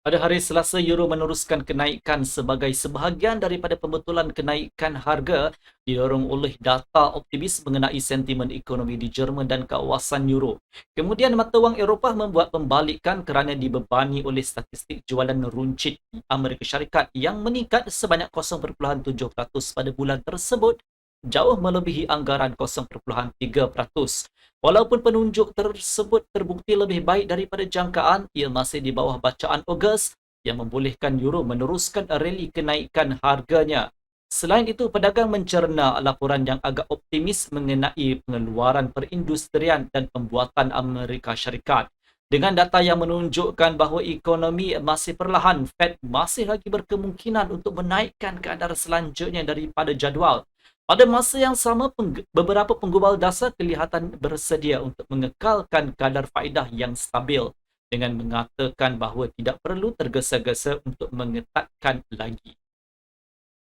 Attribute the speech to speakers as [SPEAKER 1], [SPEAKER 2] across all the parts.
[SPEAKER 1] Pada hari Selasa, Euro meneruskan kenaikan sebagai sebahagian daripada pembetulan kenaikan harga didorong oleh data optimis mengenai sentimen ekonomi di Jerman dan kawasan Euro. Kemudian mata wang Eropah membuat pembalikan kerana dibebani oleh statistik jualan runcit Amerika Syarikat yang meningkat sebanyak 0.7% pada bulan tersebut, jauh melebihi anggaran 0.3%. Walaupun penunjuk tersebut terbukti lebih baik daripada jangkaan, ia masih di bawah bacaan Ogos yang membolehkan euro meneruskan rally kenaikan harganya. Selain itu, pedagang mencerna laporan yang agak optimis mengenai pengeluaran perindustrian dan pembuatan Amerika Syarikat. Dengan data yang menunjukkan bahawa ekonomi masih perlahan, Fed masih lagi berkemungkinan untuk menaikkan kadar selanjutnya daripada jadual. Pada masa yang sama, beberapa penggubal dasar kelihatan bersedia untuk mengekalkan kadar faedah yang stabil dengan mengatakan bahawa tidak perlu tergesa-gesa untuk mengetatkan lagi.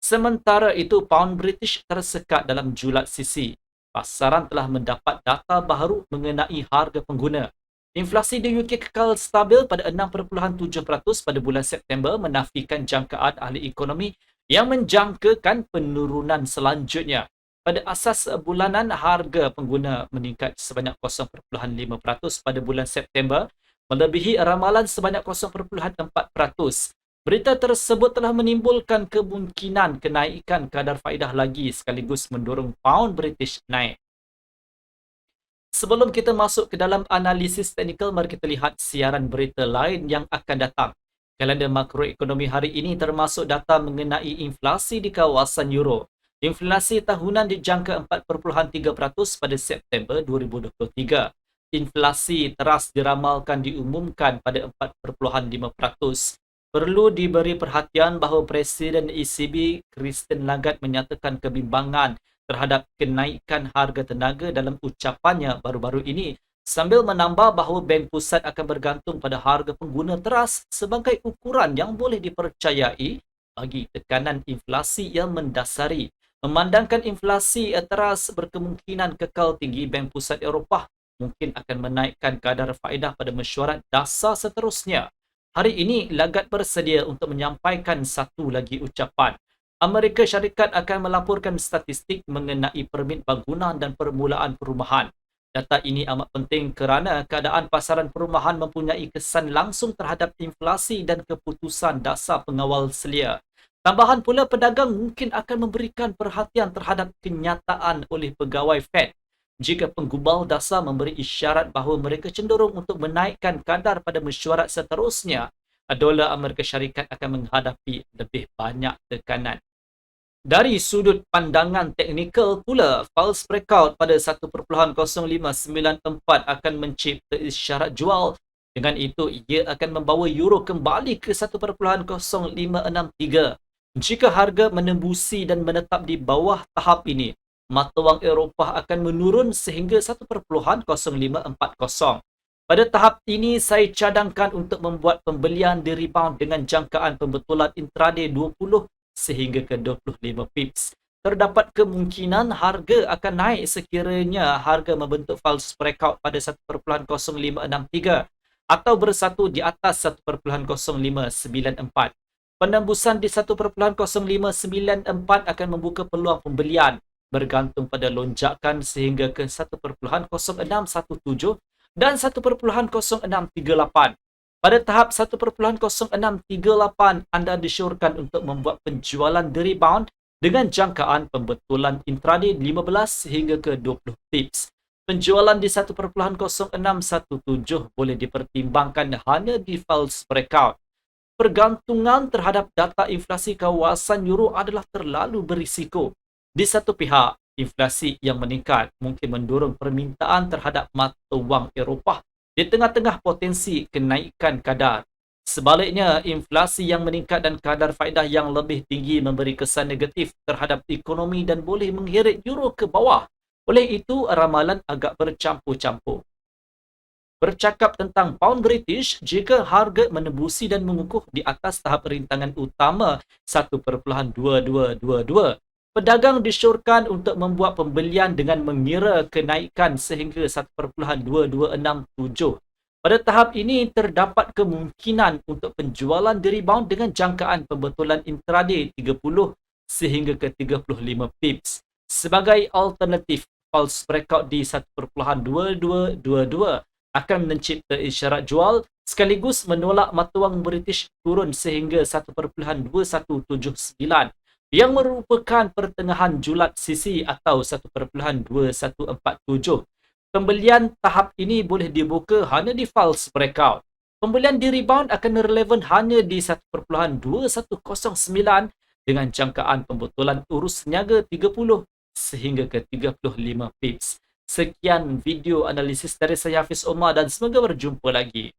[SPEAKER 1] Sementara itu, pound British tersekat dalam julat sisi. Pasaran telah mendapat data baharu mengenai harga pengguna. Inflasi di UK kekal stabil pada 6.7% pada bulan September, menafikan jangkaan ahli ekonomi yang menjangkakan penurunan selanjutnya. Pada asas bulanan, harga pengguna meningkat sebanyak 0.5% pada bulan September, melebihi ramalan sebanyak 0.4%. Berita tersebut telah menimbulkan kemungkinan kenaikan kadar faedah lagi sekaligus mendorong pound British naik. Sebelum kita masuk ke dalam analisis teknikal, mari kita lihat siaran berita lain yang akan datang. Kalender makroekonomi hari ini termasuk data mengenai inflasi di kawasan Euro. Inflasi tahunan dijangka 4.3% pada September 2023. Inflasi teras diramalkan diumumkan pada 4.5%. Perlu diberi perhatian bahawa Presiden ECB Christine Lagarde menyatakan kebimbangan terhadap kenaikan harga tenaga dalam ucapannya baru-baru ini, sambil menambah bahawa Bank Pusat akan bergantung pada harga pengguna teras sebagai ukuran yang boleh dipercayai bagi tekanan inflasi yang mendasari. Memandangkan inflasi teras berkemungkinan kekal tinggi, Bank Pusat Eropah mungkin akan menaikkan kadar faedah pada mesyuarat dasar seterusnya. Hari ini, Lagarde bersedia untuk menyampaikan satu lagi ucapan. Amerika Syarikat akan melaporkan statistik mengenai permit bangunan dan permulaan perumahan. Data ini amat penting kerana keadaan pasaran perumahan mempunyai kesan langsung terhadap inflasi dan keputusan dasar pengawal selia. Tambahan pula, pedagang mungkin akan memberikan perhatian terhadap kenyataan oleh pegawai Fed jika penggubal dasar memberi isyarat bahawa mereka cenderung untuk menaikkan kadar pada mesyuarat seterusnya, dolar Amerika Syarikat akan menghadapi lebih banyak tekanan. Dari sudut pandangan teknikal pula, false breakout pada 1.0594 akan mencipta isyarat jual. Dengan itu, ia akan membawa euro kembali ke 1.0563. Jika harga menembusi dan menetap di bawah tahap ini, mata wang Eropah akan menurun sehingga 1.0540. Pada tahap ini, saya cadangkan untuk membuat pembelian di rebound dengan jangkaan pembetulan intraday 20 sehingga ke 25 pips. Terdapat kemungkinan harga akan naik sekiranya harga membentuk false breakout pada 1.0563 atau bersatu di atas 1.0594. Penembusan di 1.0594 akan membuka peluang pembelian bergantung pada lonjakan sehingga ke 1.0617 dan 1.0638. Pada tahap 1.0638, anda disyorkan untuk membuat penjualan di rebound dengan jangkaan pembetulan intraday 15 hingga ke 20 pips. Penjualan di 1.0617 boleh dipertimbangkan hanya di false breakout. Pergantungan terhadap data inflasi kawasan euro adalah terlalu berisiko. Di satu pihak, inflasi yang meningkat mungkin mendorong permintaan terhadap mata wang Eropah di tengah-tengah potensi kenaikan kadar. Sebaliknya, inflasi yang meningkat dan kadar faedah yang lebih tinggi memberi kesan negatif terhadap ekonomi dan boleh mengheret euro ke bawah. Oleh itu, ramalan agak bercampur-campur. Bercakap tentang pound British, jika harga menembusi dan mengukuh di atas tahap rintangan utama 1.2222, pedagang disyorkan untuk membuat pembelian dengan mengira kenaikan sehingga 1.2267. Pada tahap ini, terdapat kemungkinan untuk penjualan di-rebound dengan jangkaan pembetulan intraday 30 sehingga ke 35 pips. Sebagai alternatif, false breakout di 1.2222 akan mencipta isyarat jual sekaligus menolak mata wang British turun sehingga 1.2179 yang merupakan pertengahan julat sisi atau 1.2147. Pembelian tahap ini boleh dibuka hanya di false breakout. Pembelian di rebound akan relevan hanya di 1.2109 dengan jangkaan pembetulan urus niaga 30 sehingga ke 35 pips. Sekian video analisis dari saya Hafiz Omar dan semoga berjumpa lagi.